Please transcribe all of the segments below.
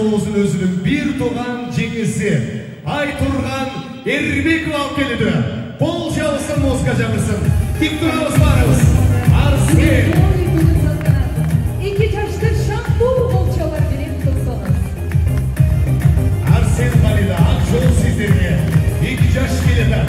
тобуздун өзүнүн бир тууган жеңиси Айтурган Эрбеков алып келди. Пол çalsın muzika çalsın. Dik durumuz varız. Arsen. İki taştır şampu bol çalar bilen kılsanız. Arsen Valida Akşol sizlerge. İki taş geledi.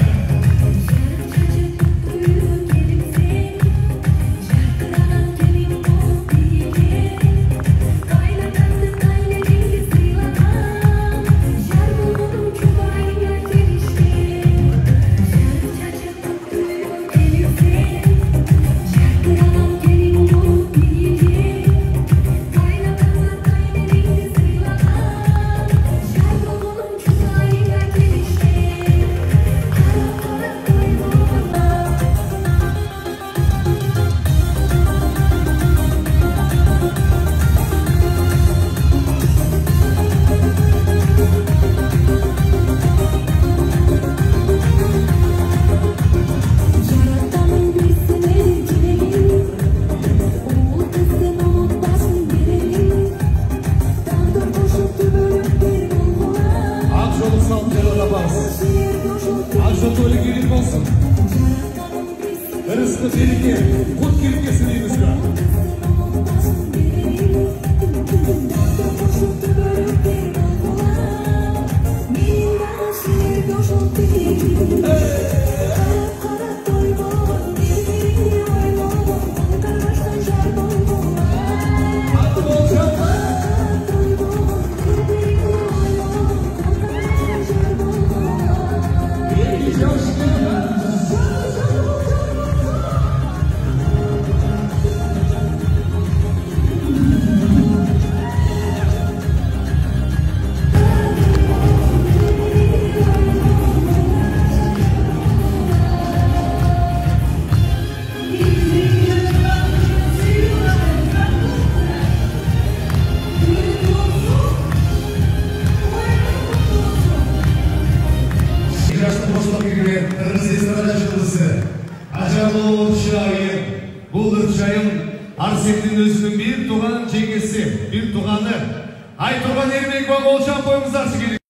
Ажатолы келіп болсын. Ырысты береке, құт келіпкесін деймізгі. Ажарлы шайы, бұлдыр шайым Арсеннің өзінің бір туған жеңесі, бір туғаны Айтурган Эрбеков Олжан бойымыздаршы келеді.